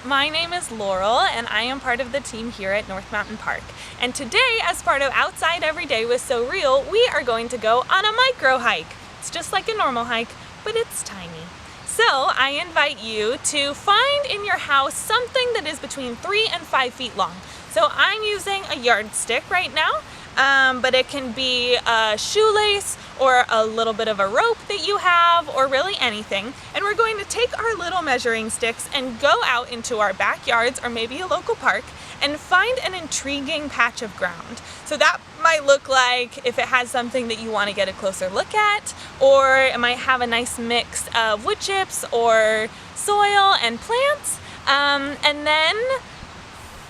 my name is Laurel and I am part of the team here at North Mountain Park. And today, as part of Outside Every Day with SOREEL, we are going to go on a micro hike. It's just like a normal hike, but it's tiny. So I invite you to find in your house something that is between 3 and 5 feet long. So I'm using a yardstick right now, but it can be a shoelace or a little bit of a rope that you have, or really anything. And we're going to take our little measuring sticks and go out into our backyards or maybe a local park and find an intriguing patch of ground. So that might look like if it has something that you want to get a closer look at, or it might have a nice mix of wood chips or soil and plants. And then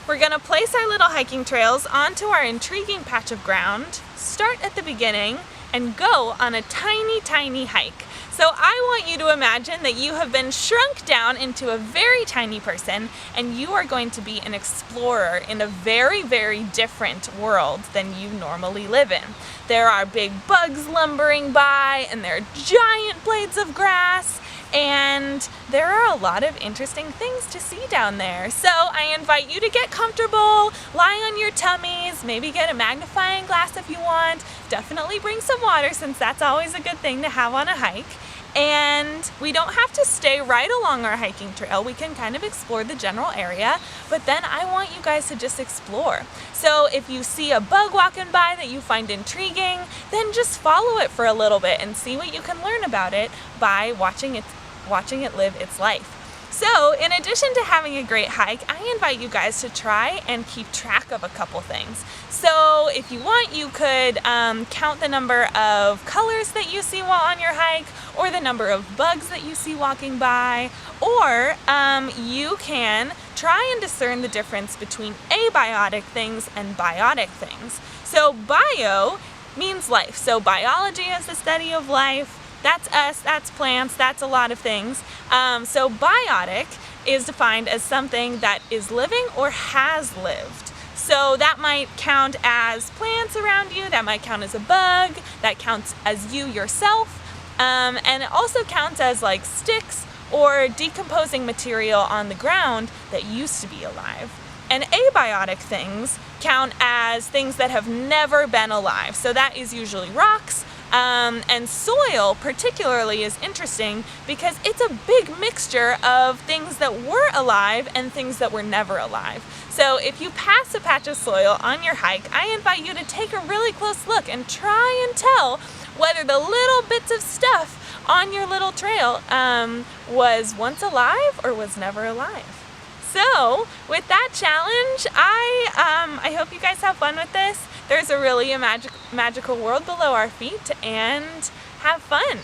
we're going to place our little hiking trails onto our intriguing patch of ground, start at the beginning, and go on a tiny, tiny hike. So I want you to imagine that you have been shrunk down into a very tiny person and you are going to be an explorer in a very, very different world than you normally live in. There are big bugs lumbering by and there are giant blades of grass, and there are a lot of interesting things to see down there. So I invite you to get comfortable, lie on your tummies, maybe get a magnifying glass if you want. Definitely bring some water, since that's always a good thing to have on a hike. And we don't have to stay right along our hiking trail. We can kind of explore the general area, but then I want you guys to just explore. So if you see a bug walking by that you find intriguing, then just follow it for a little bit and see what you can learn about it by watching it live its life. So in addition to having a great hike, I invite you guys to try and keep track of a couple things. So if you want, you could count the number of colors that you see while on your hike, or the number of bugs that you see walking by, or you can try and discern the difference between abiotic things and biotic things. So bio means life. So biology is the study of life. That's us, that's plants, that's a lot of things. So biotic is defined as something that is living or has lived. So that might count as plants around you, that might count as a bug, that counts as you yourself, and it also counts as like sticks or decomposing material on the ground that used to be alive. And abiotic things count as things that have never been alive. So that is usually rocks. And soil particularly is interesting because it's a big mixture of things that were alive and things that were never alive. So if you pass a patch of soil on your hike, I invite you to take a really close look and try and tell whether the little bits of stuff on your little trail was once alive or was never alive. So with that challenge, I hope you guys have fun with this. There's a really magical world below our feet, and have fun.